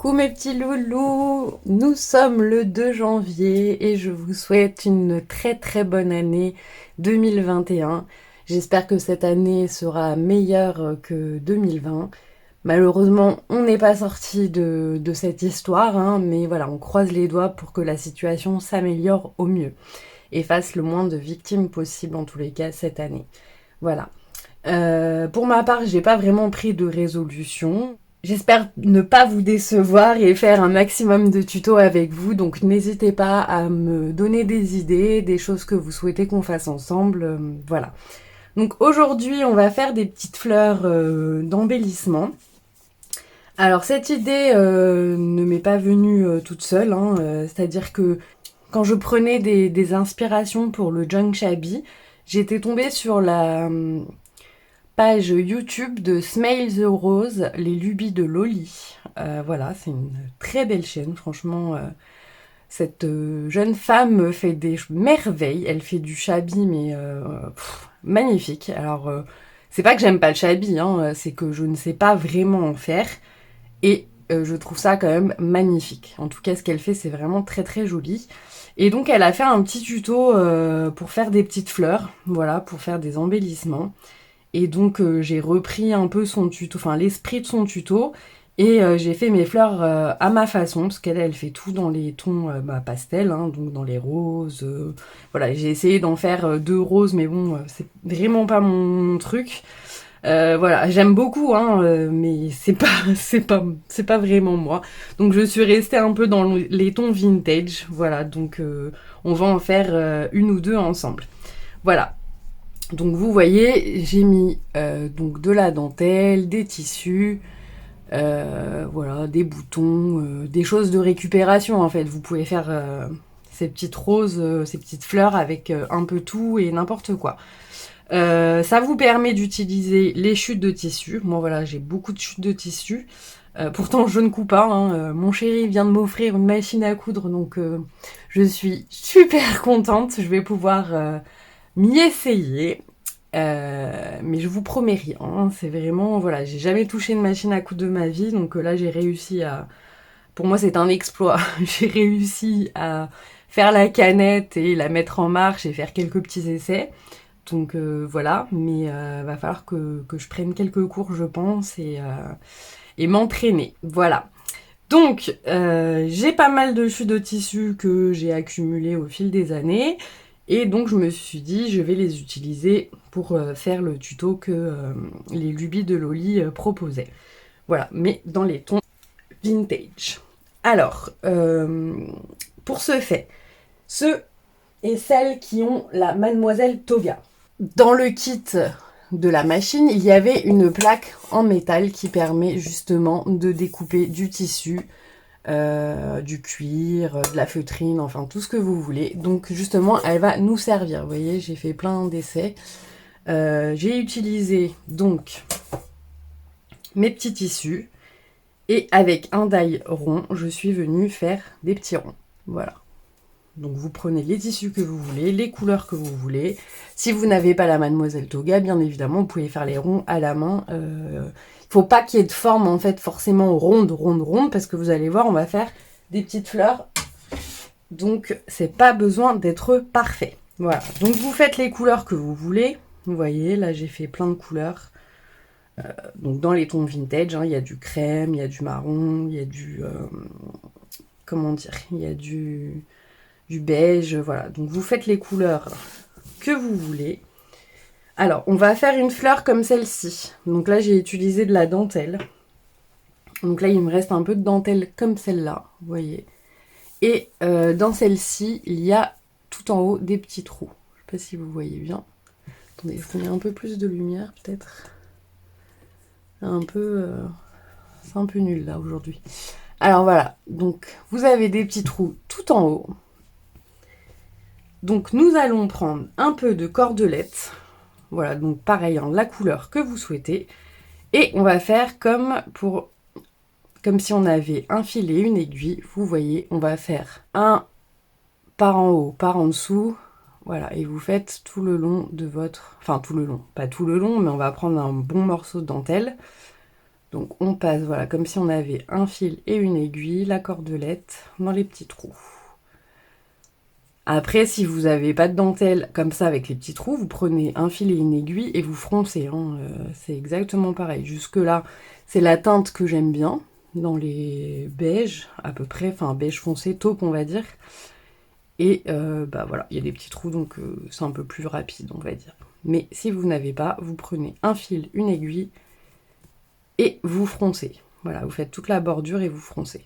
Coucou mes petits loulous, nous sommes le 2 janvier et je vous souhaite une très très bonne année 2021. J'espère que cette année sera meilleure que 2020. Malheureusement, on n'est pas sorti de cette histoire, hein, mais voilà, on croise les doigts pour que la situation s'améliore au mieux et fasse le moins de victimes possible en tous les cas cette année. Voilà. Pour ma part, j'ai pas vraiment pris de résolution. J'espère ne pas vous décevoir et faire un maximum de tutos avec vous, donc n'hésitez pas à me donner des idées, des choses que vous souhaitez qu'on fasse ensemble, voilà. Donc aujourd'hui, on va faire des petites fleurs d'embellissement. Alors cette idée ne m'est pas venue toute seule, hein, c'est-à-dire que quand je prenais des inspirations pour le Junk Shabby, j'étais tombée sur la page YouTube de Smile the Rose, les lubies de Loli. Voilà, c'est une très belle chaîne, franchement. Cette jeune femme fait des merveilles. Elle fait du shabby, mais magnifique. Alors, c'est pas que j'aime pas le shabby, hein, c'est que je ne sais pas vraiment en faire. Et je trouve ça quand même magnifique. En tout cas, ce qu'elle fait, c'est vraiment très très joli. Et donc, elle a fait un petit tuto pour faire des petites fleurs, voilà, pour faire des embellissements. Et donc j'ai repris un peu son tuto, enfin l'esprit de son tuto, et j'ai fait mes fleurs à ma façon, parce qu'elle fait tout dans les tons pastel, hein, donc dans les roses. Voilà, j'ai essayé d'en faire deux roses, mais bon, c'est vraiment pas mon truc. Voilà, j'aime beaucoup, hein, mais c'est pas vraiment moi. Donc je suis restée un peu dans les tons vintage, voilà. Donc on va en faire une ou deux ensemble. Voilà. Donc vous voyez, j'ai mis donc de la dentelle, des tissus, voilà, des boutons, des choses de récupération en fait. Vous pouvez faire ces petites roses, ces petites fleurs avec un peu tout et n'importe quoi. Ça vous permet d'utiliser les chutes de tissu. Moi voilà, j'ai beaucoup de chutes de tissu. Pourtant je ne couds pas, hein. Mon chéri vient de m'offrir une machine à coudre, donc je suis super contente. Je vais pouvoir m'y essayer. Mais je vous promets rien, hein. C'est vraiment, voilà, j'ai jamais touché une machine à coudre de ma vie, donc là j'ai réussi à, pour moi c'est un exploit, j'ai réussi à faire la canette et la mettre en marche et faire quelques petits essais, donc voilà, mais va falloir que je prenne quelques cours je pense et m'entraîner, voilà. Donc, j'ai pas mal de chutes de tissu que j'ai accumulées au fil des années. Et donc, je me suis dit, je vais les utiliser pour faire le tuto que les lubies de Loli proposaient. Voilà, mais dans les tons vintage. Alors, pour ce fait, ceux et celles qui ont la Mademoiselle Toga. Dans le kit de la machine, il y avait une plaque en métal qui permet justement de découper du tissu, du cuir, de la feutrine, enfin tout ce que vous voulez. Donc justement, elle va nous servir. Vous voyez, j'ai fait plein d'essais. J'ai utilisé donc mes petits tissus et avec un die rond, je suis venue faire des petits ronds. Voilà. Donc vous prenez les tissus que vous voulez, les couleurs que vous voulez. Si vous n'avez pas la Mademoiselle Toga, bien évidemment, vous pouvez faire les ronds à la main. Faut pas qu'il y ait de forme en fait forcément ronde, parce que vous allez voir, on va faire des petites fleurs. Donc c'est pas besoin d'être parfait. Voilà. Donc vous faites les couleurs que vous voulez. Vous voyez, là j'ai fait plein de couleurs. Donc dans les tons vintage, hein, il y a du crème, il y a du marron, il y a du comment dire, il y a du beige, voilà. Donc vous faites les couleurs que vous voulez. Alors, on va faire une fleur comme celle-ci. Donc là, j'ai utilisé de la dentelle. Donc là, il me reste un peu de dentelle comme celle-là, vous voyez. Et dans celle-ci, il y a tout en haut des petits trous. Je ne sais pas si vous voyez bien. Attendez, je mets un peu plus de lumière, peut-être. Un peu... c'est un peu nul, là, aujourd'hui. Alors voilà, donc vous avez des petits trous tout en haut. Donc nous allons prendre un peu de cordelette, voilà, donc pareil, hein, la couleur que vous souhaitez, et on va faire comme si on avait un filet, une aiguille, vous voyez, on va faire un par en haut, par en dessous, voilà, et vous faites tout le long de votre, enfin tout le long, pas tout le long, mais on va prendre un bon morceau de dentelle, Donc on passe, voilà, comme si on avait un fil et une aiguille, la cordelette dans les petits trous. Après, si vous n'avez pas de dentelle comme ça avec les petits trous, vous prenez un fil et une aiguille et vous froncez. Hein. C'est exactement pareil. Jusque là, c'est la teinte que j'aime bien, dans les beiges à peu près, enfin beige foncé, taupe on va dire. Et bah voilà, il y a des petits trous, donc c'est un peu plus rapide, on va dire. Mais si vous n'avez pas, vous prenez un fil, une aiguille, et vous froncez. Voilà, vous faites toute la bordure et vous froncez.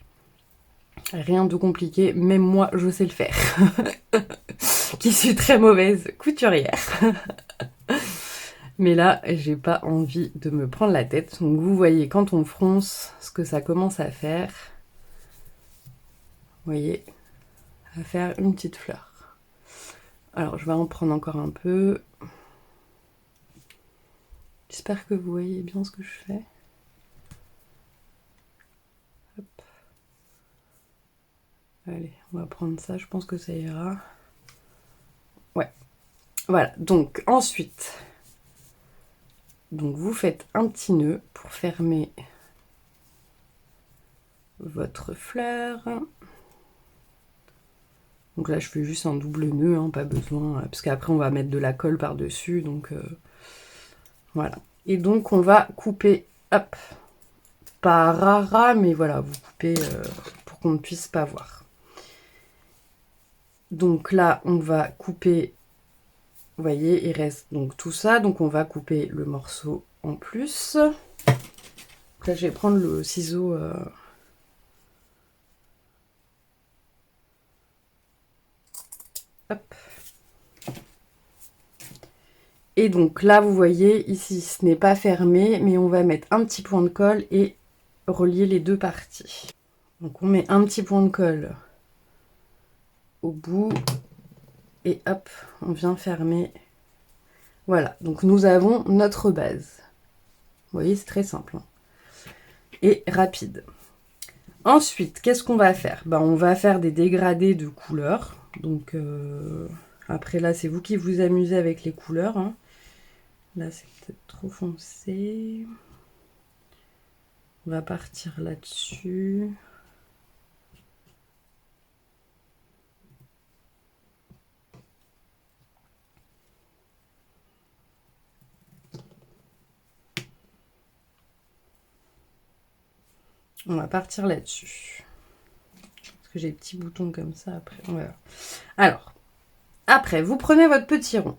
Rien de compliqué, même moi je sais le faire. Qui suis très mauvaise couturière. Mais là, j'ai pas envie de me prendre la tête. Donc vous voyez quand on fronce ce que ça commence à faire. Vous voyez, à faire une petite fleur. Alors je vais en prendre encore un peu. J'espère que vous voyez bien ce que je fais. Hop. Allez, on va prendre ça, je pense que ça ira. Ouais. Voilà, donc ensuite, donc vous faites un petit nœud pour fermer votre fleur. Donc là, je fais juste un double nœud, hein, pas besoin, parce qu'après on va mettre de la colle par-dessus, donc voilà. Et donc on va couper, hop, pas rara, mais voilà, vous coupez pour qu'on ne puisse pas voir. Donc là, on va couper, vous voyez, il reste donc tout ça, donc on va couper le morceau en plus. Donc là, je vais prendre le ciseau. Hop. Et donc là, vous voyez, ici, ce n'est pas fermé, mais on va mettre un petit point de colle et relier les deux parties. Donc on met un petit point de colle au bout et hop, on vient fermer. Voilà, donc nous avons notre base. Vous voyez, c'est très simple hein, et rapide. Ensuite, qu'est-ce qu'on va faire? Ben, on va faire des dégradés de couleurs. Donc après là, c'est vous qui vous amusez avec les couleurs. Hein. Là, c'est peut-être trop foncé. On va partir là-dessus. On va partir là-dessus. Parce que j'ai des petits boutons comme ça après. Voilà. Alors, après, vous prenez votre petit rond.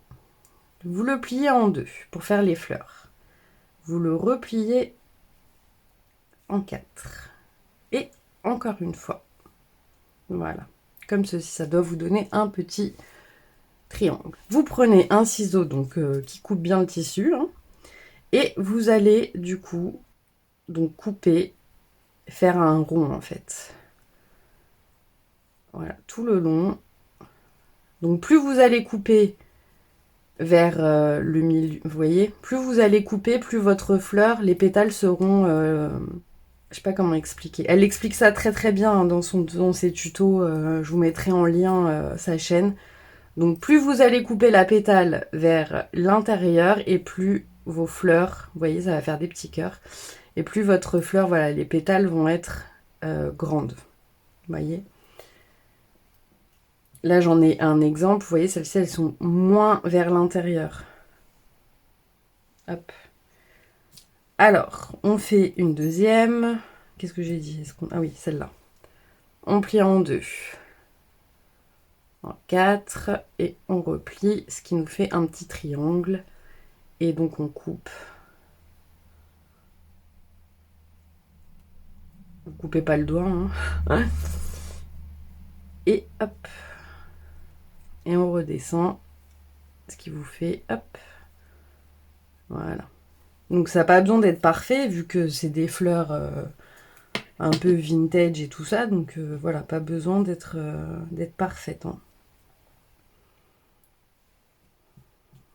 Vous le pliez en deux pour faire les fleurs. Vous le repliez en 4. Et encore une fois. Voilà. Comme ceci, ça doit vous donner un petit triangle. Vous prenez un ciseau donc qui coupe bien le tissu. Hein, et vous allez du coup donc couper, faire un rond en fait. Voilà, tout le long. Donc plus vous allez couper vers le milieu, vous voyez, plus vous allez couper, plus votre fleur, les pétales seront, je sais pas comment expliquer. Elle explique ça très très bien hein, dans ses tutos, je vous mettrai en lien sa chaîne. Donc plus vous allez couper la pétale vers l'intérieur et plus vos fleurs, vous voyez, ça va faire des petits cœurs, et plus votre fleur, voilà, les pétales vont être grandes, vous voyez. Là, j'en ai un exemple. Vous voyez, celles-ci, elles sont moins vers l'intérieur. Hop. Alors, on fait une deuxième. Qu'est-ce que j'ai dit? Ah oui, celle-là. On plie en deux. En 4. Et on replie, ce qui nous fait un petit triangle. Et donc, on coupe. Vous coupez pas le doigt. Hein. Et hop. Et on redescend. Ce qui vous fait, hop. Voilà. Donc ça n'a pas besoin d'être parfait, vu que c'est des fleurs un peu vintage et tout ça. Donc voilà, pas besoin d'être parfaite. Hein.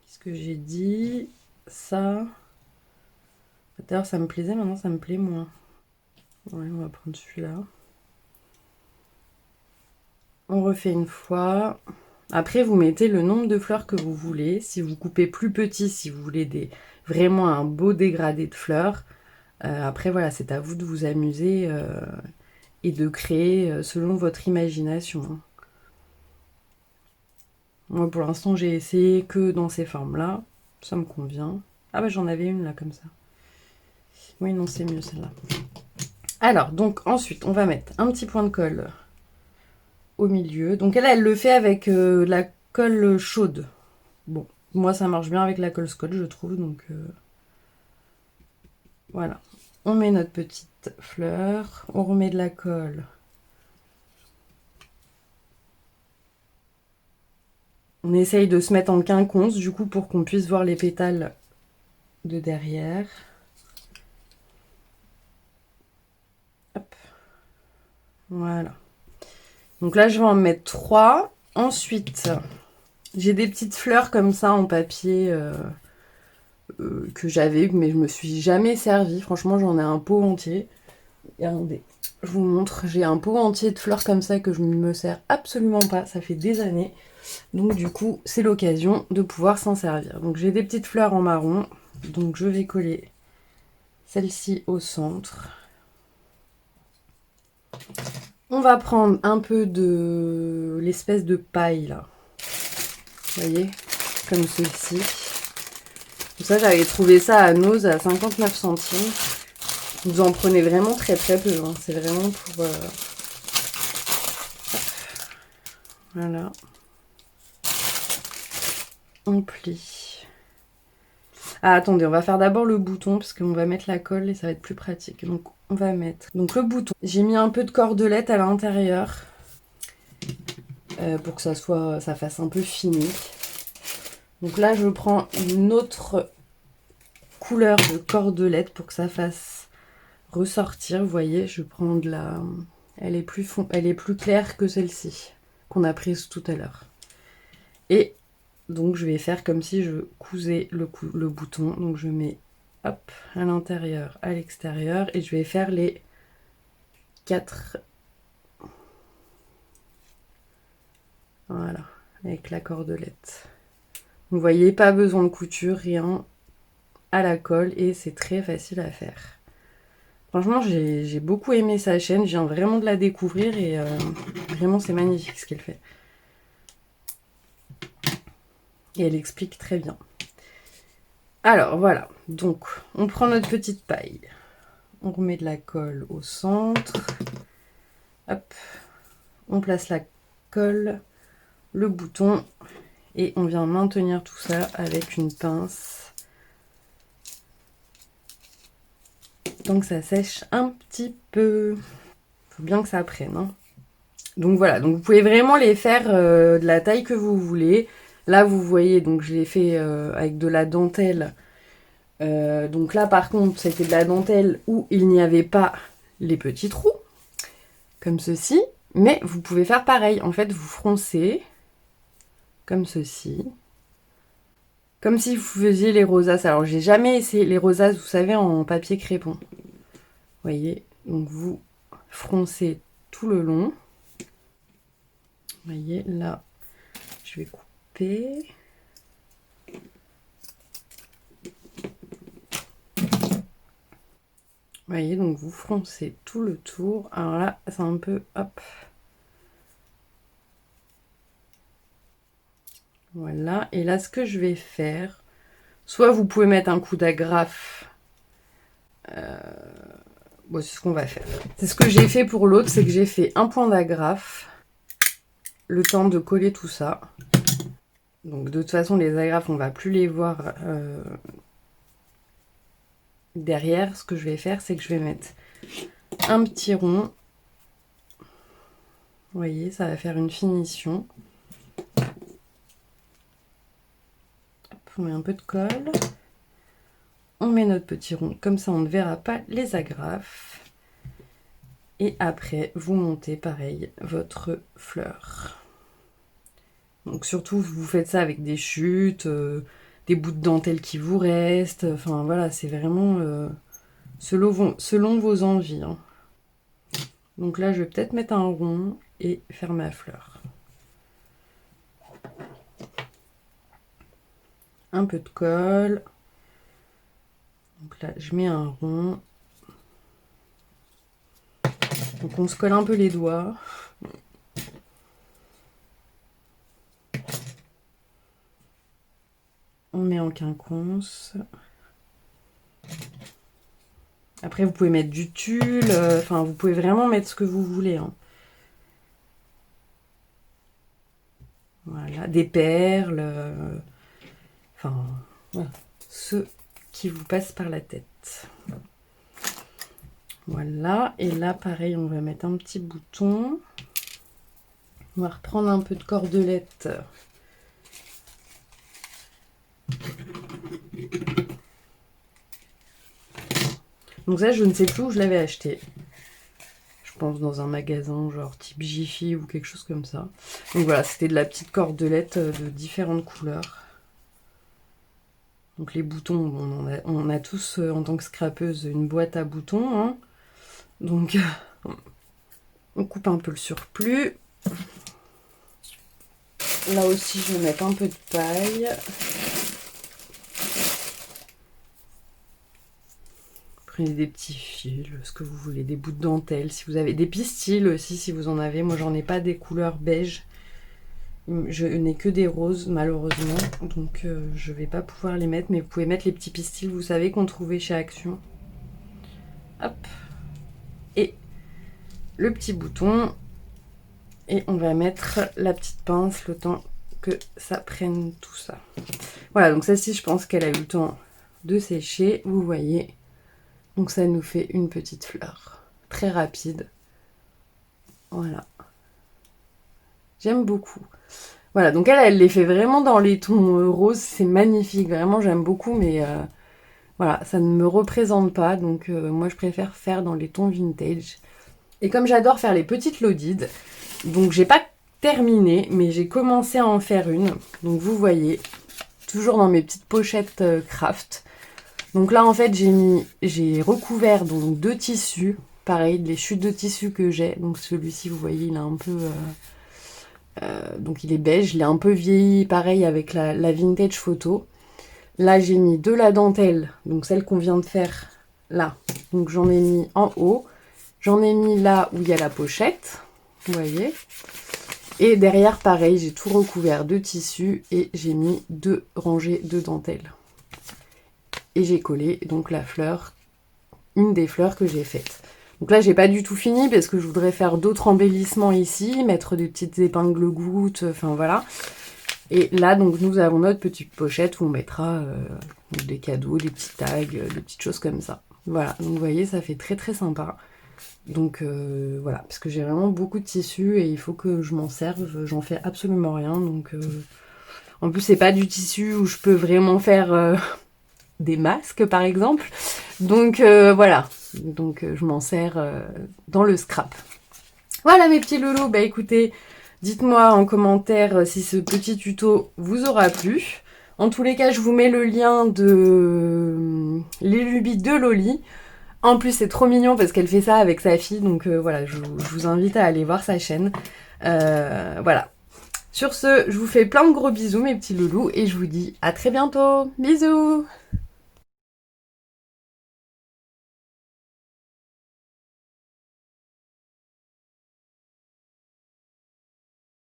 Qu'est-ce que j'ai dit? Ça. D'ailleurs, ça me plaisait, maintenant ça me plaît moins. Ouais, on va prendre celui-là. On refait une fois. Après, vous mettez le nombre de fleurs que vous voulez. Si vous coupez plus petit, si vous voulez vraiment un beau dégradé de fleurs, Après voilà, c'est à vous de vous amuser et de créer selon votre imagination, hein. Moi pour l'instant j'ai essayé que dans ces formes-là, ça me convient. Ah bah j'en avais une là comme ça. Oui non c'est mieux celle-là. Alors donc ensuite on va mettre un petit point de colle au milieu. Donc elle le fait avec la colle chaude. Bon, moi ça marche bien avec la colle Scotch je trouve, donc voilà. On met notre petite fleur, on remet de la colle. On essaye de se mettre en quinconce du coup pour qu'on puisse voir les pétales de derrière. Hop. Voilà. Donc là je vais en mettre 3. Ensuite, j'ai des petites fleurs comme ça en papier que j'avais, mais je me suis jamais servi. Franchement, j'en ai un pot entier. Regardez, je vous montre. J'ai un pot entier de fleurs comme ça que je ne me sers absolument pas. Ça fait des années. Donc du coup, c'est l'occasion de pouvoir s'en servir. Donc j'ai des petites fleurs en marron. Donc je vais coller celle-ci au centre. On va prendre un peu de l'espèce de paille là. Vous voyez, comme ceci. Ça, j'avais trouvé ça à Nose à 59 centimes. Vous en prenez vraiment très très peu, hein. C'est vraiment pour... Voilà. On plie. Ah, attendez, on va faire d'abord le bouton, parce qu'on va mettre la colle et ça va être plus pratique. Donc, on va mettre... Donc, le bouton. J'ai mis un peu de cordelette à l'intérieur, pour que ça fasse un peu fini. Donc là, je prends une autre couleur de cordelette pour que ça fasse ressortir. Vous voyez, je prends de la... Elle est plus claire que celle-ci, qu'on a prise tout à l'heure. Et donc, je vais faire comme si je cousais le bouton. Donc, je mets, hop, à l'intérieur, à l'extérieur. Et je vais faire les 4... Voilà, avec la cordelette. Vous voyez, pas besoin de couture, rien, à la colle. Et c'est très facile à faire. Franchement, j'ai beaucoup aimé sa chaîne. Je viens vraiment de la découvrir. Et vraiment, c'est magnifique ce qu'elle fait. Et elle explique très bien. Alors, voilà. Donc, on prend notre petite paille. On remet de la colle au centre. Hop. On place la colle, le bouton. Et on vient maintenir tout ça avec une pince. Donc, ça sèche un petit peu. Faut bien que ça prenne, hein. Donc, voilà. Donc, vous pouvez vraiment les faire de la taille que vous voulez. Là, vous voyez, donc je l'ai fait avec de la dentelle. Donc là, par contre, c'était de la dentelle où il n'y avait pas les petits trous, comme ceci. Mais vous pouvez faire pareil. En fait, vous froncez, comme ceci. Comme si vous faisiez les rosaces. Alors, j'ai jamais essayé les rosaces, vous savez, en papier crépon. Vous voyez, donc vous froncez tout le long. Vous voyez, là, je vais couper. Vous voyez, donc vous froncez tout le tour. Alors là, c'est un peu... Hop. Voilà. Et là, ce que je vais faire... Soit vous pouvez mettre un coup d'agrafe. Bon, c'est ce qu'on va faire. C'est ce que j'ai fait pour l'autre, c'est que j'ai fait un point d'agrafe. Le temps de coller tout ça. Donc de toute façon, les agrafes, on va plus les voir derrière. Ce que je vais faire, c'est que je vais mettre un petit rond. Vous voyez, ça va faire une finition. Hop, on met un peu de colle. On met notre petit rond. Comme ça, on ne verra pas les agrafes. Et après, vous montez pareil votre fleur. Donc surtout, vous faites ça avec des chutes, des bouts de dentelle qui vous restent. Enfin voilà, c'est vraiment selon vos envies, hein. Donc là, je vais peut-être mettre un rond et faire ma fleur. Un peu de colle. Donc là, je mets un rond. Donc on se colle un peu les doigts. On met en quinconce. Après, vous pouvez mettre du tulle. Enfin, vous pouvez vraiment mettre ce que vous voulez. Hein. Voilà, des perles. Enfin, voilà. Ce qui vous passe par la tête. Voilà. Et là, pareil, on va mettre un petit bouton. On va reprendre un peu de cordelette. Donc ça, je ne sais plus où je l'avais acheté. Je pense dans un magasin genre type Jiffy ou quelque chose comme ça. Donc voilà, c'était de la petite cordelette de différentes couleurs. Donc les boutons, on a tous en tant que scrapeuse une boîte à boutons. Hein. Donc on coupe un peu le surplus. Là aussi, je vais mettre un peu de paille. Prenez des petits fils, ce que vous voulez, des bouts de dentelle, si vous avez des pistils aussi, si vous en avez. Moi, j'en ai pas des couleurs beige. Je n'ai que des roses, malheureusement. Donc, je vais pas pouvoir les mettre. Mais vous pouvez mettre les petits pistils, vous savez, qu'on trouvait chez Action. Hop. Et le petit bouton. Et on va mettre la petite pince le temps que ça prenne tout ça. Voilà, donc celle-ci, je pense qu'elle a eu le temps de sécher. Vous voyez. Donc ça nous fait une petite fleur. Très rapide. Voilà. J'aime beaucoup. Voilà, donc elle les fait vraiment dans les tons roses. C'est magnifique. Vraiment, j'aime beaucoup. Mais voilà, ça ne me représente pas. Donc moi, je préfère faire dans les tons vintage. Et comme j'adore faire les petites lodides, donc j'ai pas terminé, mais j'ai commencé à en faire une. Donc vous voyez, toujours dans mes petites pochettes craft. Donc là, en fait, j'ai recouvert donc 2 tissus. Pareil, les chutes de tissu que j'ai. Donc celui-ci, vous voyez, il est un peu... donc il est beige. Il est un peu vieilli, pareil, avec la vintage photo. Là, j'ai mis de la dentelle. Donc celle qu'on vient de faire là. Donc j'en ai mis en haut. J'en ai mis là où il y a la pochette. Vous voyez. Et derrière, pareil, j'ai tout recouvert de tissu. Et j'ai mis 2 rangées de dentelle. Et j'ai collé donc la fleur, une des fleurs que j'ai faites. Donc là, j'ai pas du tout fini parce que je voudrais faire d'autres embellissements ici, mettre des petites épingles gouttes, enfin voilà. Et là, donc, nous avons notre petite pochette où on mettra des cadeaux, des petits tags, des petites choses comme ça. Voilà, donc vous voyez, ça fait très très sympa. Donc voilà, parce que j'ai vraiment beaucoup de tissu et il faut que je m'en serve. J'en fais absolument rien, donc... En plus, c'est pas du tissu où je peux vraiment faire... des masques par exemple, donc voilà, donc je m'en sers dans le scrap. Voilà mes petits loulous, bah écoutez, dites-moi en commentaire si ce petit tuto vous aura plu. En tous les cas, je vous mets le lien de les lubies de Loli. En plus, c'est trop mignon parce qu'elle fait ça avec sa fille, donc voilà, je vous invite à aller voir sa chaîne. Voilà. Sur ce, je vous fais plein de gros bisous mes petits loulous et je vous dis à très bientôt. Bisous!